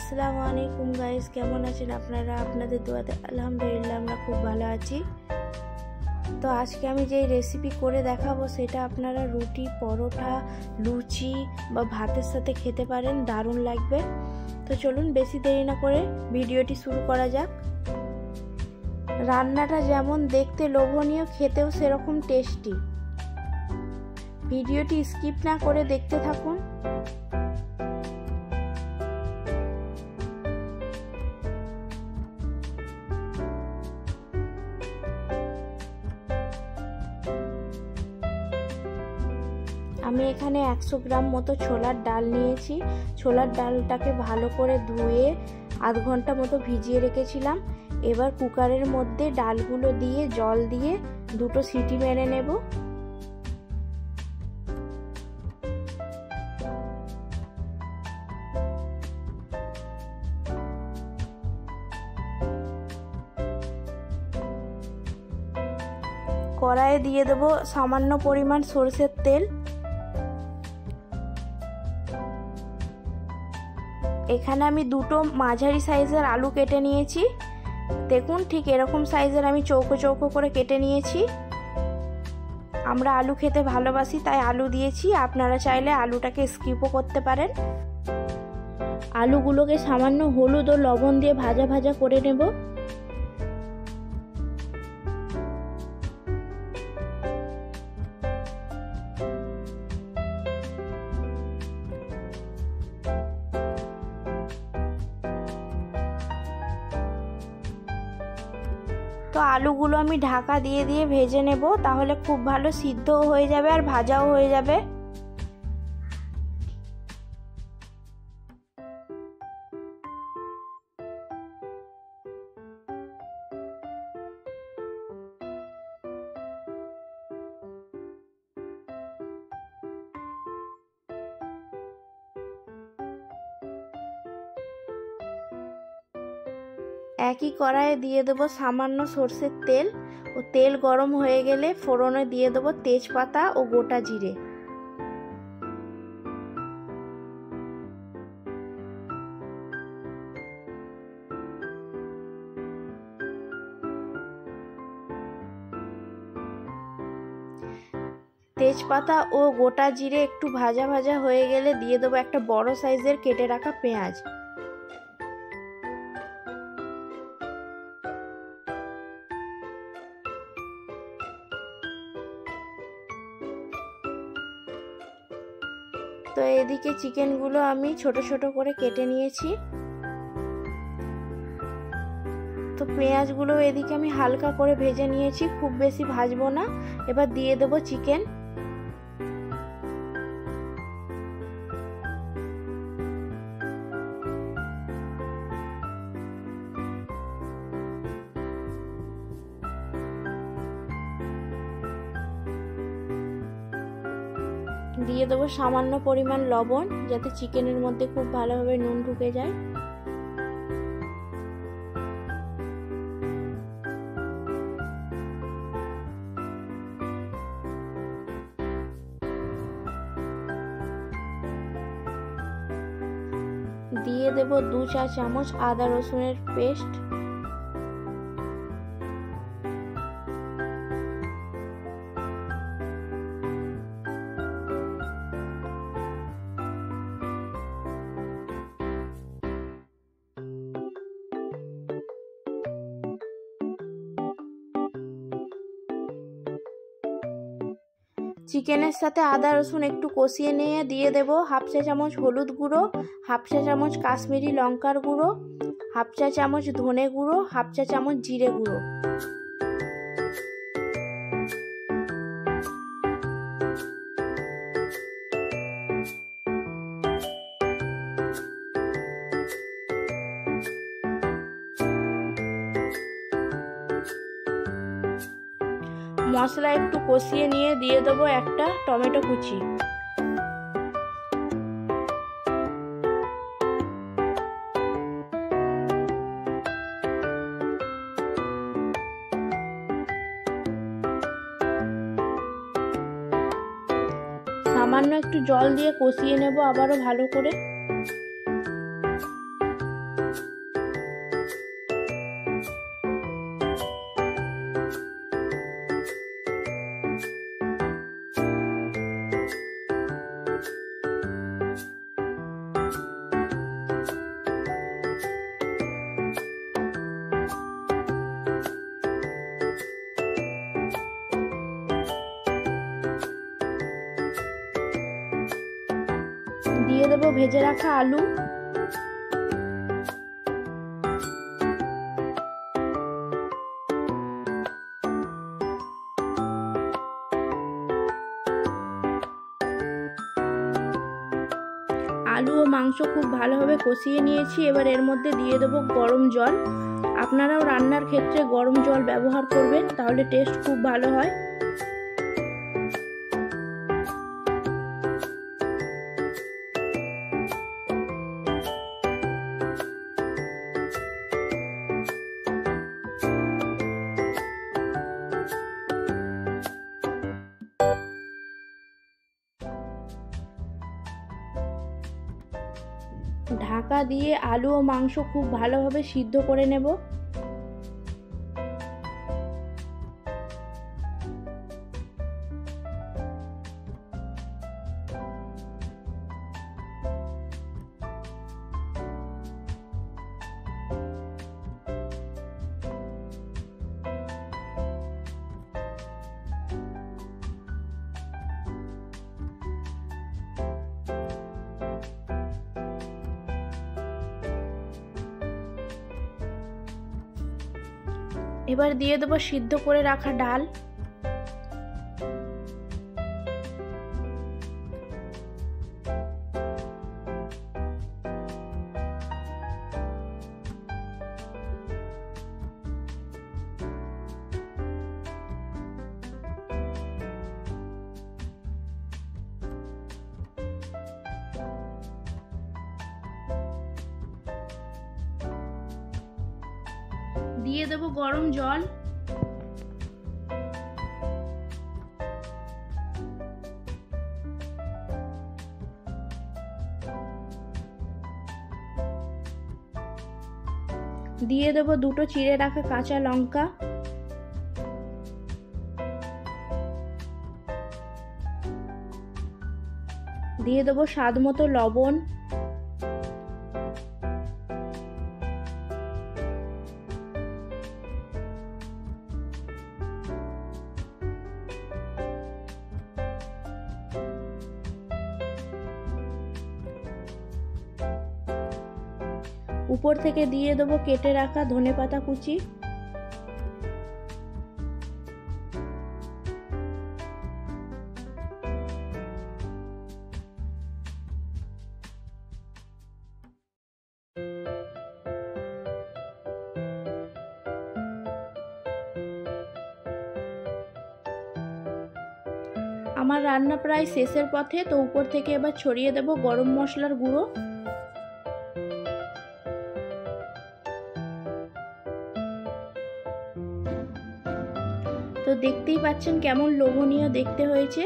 আসসালামু আলাইকুম গাইস, কেমন আছেন আপনারা? আপনাদের দোয়াতে আলহামদুলিল্লাহ আমরা খুব ভালো আছি। তো আজকে আমি যেই রেসিপি করে দেখাবো সেটা আপনারা রুটি, পরোটা, লুচি বা ভাতের সাথে খেতে পারেন, দারুণ লাগবে। তো চলুন বেশি দেরি না করে ভিডিওটি শুরু করা যাক। রান্নাটা যেমন দেখতে লোভনীয়, খেতেও সেরকম টেস্টি। ভিডিওটি স্কিপ না করে দেখতে থাকুন। আমি এখানে 100 গ্রাম মতো ছোলার ডাল নিয়েছি। ছোলার ডালটাকে ভালো করে ধুয়ে আধ ঘন্টা মতো ভিজিয়ে রেখেছিলাম। এবার কুকারের মধ্যে ডালগুলো দিয়ে জল দিয়ে 2টো সিটি মেরে নেব। কড়াইয়ে দিয়ে দেব সামান্য পরিমাণ সরষের তেল। এখানে আমি 2টো মাঝারি সাইজের আলু কেটে নিয়েছি। দেখুন ঠিক এরকম সাইজের আমি চৌকো চৌকো করে কেটে নিয়েছি। আমরা আলু খেতে ভালোবাসি তাই আলু দিয়েছি, আপনারা চাইলে আলুটাকে স্কিপও করতে পারেন। আলুগুলোকে সামান্য হলুদ ও লবণ দিয়ে ভাজা ভাজা করে নেব। তো আলুগুলো আমি ঢাকা দিয়ে দিয়ে ভেজে নেব, তাহলে খুব ভালো সিদ্ধও হয়ে যাবে আর ভাজাও হয়ে যাবে। একই কড়াইয়ে দিয়ে দেবো সামান্য সরষের তেল। ও তেল গরম হয়ে গেলে ফোড়নে দিয়ে দেবো তেজপাতা ও গোটা জিরে। তেজপাতা ও গোটা জিরে একটু ভাজা ভাজা হয়ে গেলে দিয়ে দেবো একটা বড় সাইজের কেটে রাখা পেঁয়াজ। তো এদিকে চিকেনগুলো আমি ছোট ছোট করে কেটে নিয়েছি। তো পেঁয়াজগুলো এদিকে আমি হালকা করে ভেজে নিয়েছি, খুব বেশি ভাজবো না। এবার দিয়ে দেবো চিকেন। দিয়ে দেবো সামান্য পরিমাণ লবণ, যাতে চিকেনের মধ্যে খুব ভালোভাবে নুন ঢুকে যায়। দিয়ে দেব 2 চা চামচ আদা রসুনের পেস্ট। চিকেনের সাথে আদা রসুন একটু কষিয়ে নিয়ে দিয়ে দেব হাফ চা চামচ হলুদ গুঁড়ো, হাফ চা চামচ কাশ্মীরি লঙ্কার গুঁড়ো, হাফ চা চামচ ধনে গুঁড়ো, হাফ চা চামচ জিরে গুঁড়ো। মশলা একটু কষিয়ে নিয়ে দিয়ে দেবো একটা টমেটো কুচি। সামান্য একটু জল দিয়ে কষিয়ে নেব আবারও ভালো করে। দিয়ে দেবো ভেজে রাখা আলু। আলু ও মাংস খুব ভালোভাবে কষিয়ে নিয়েছি। এবার এর মধ্যে দিয়ে দেবো গরম জল। আপনারাও রান্নার ক্ষেত্রে গরম জল ব্যবহার করবেন, তাহলে টেস্ট খুব ভালো হয়। ঢাকা দিয়ে আলু ও মাংস খুব ভালোভাবে সিদ্ধ করে নেব। এবার দিয়ে দেবো সিদ্ধ করে রাখা ডাল। দিয়ে দেবো গরম জল। দিয়ে দেবো দুটো চিড়ে রাখা কাঁচা লঙ্কা। দিয়ে দেবো স্বাদ মতো লবণ। উপর থেকে দিয়ে দেবো কেটে রাখা ধনেপাতা কুচি। আমার রান্না প্রায় শেষের পথে, তো উপর থেকে এবার ছড়িয়ে দেব গরম মশলার গুঁড়ো। তো দেখতেই পাচ্ছেন কেমন লোভনীয় দেখতে হয়েছে।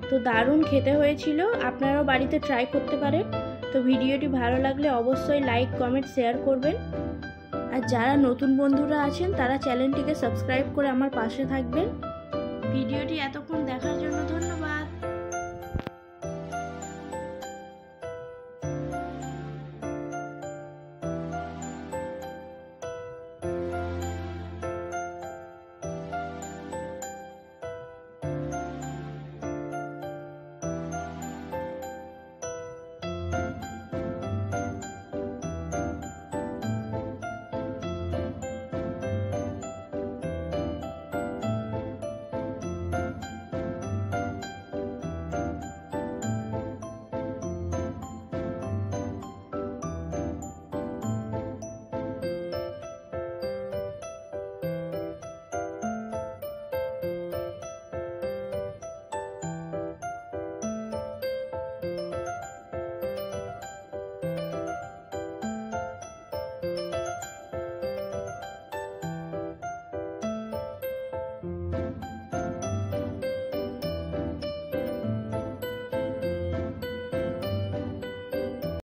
তো দারুণ খেতে হয়েছিল, আপনারাও বাড়িতে ট্রাই করতে পারেন। তো ভিডিওটি ভালো লাগলে অবশ্যই লাইক, কমেন্ট, শেয়ার করবেন। আর যারা নতুন বন্ধুরা আছেন তারা চ্যানেলটিকে সাবস্ক্রাইব করে আমার পাশে থাকবেন। ভিডিওটি এতক্ষণ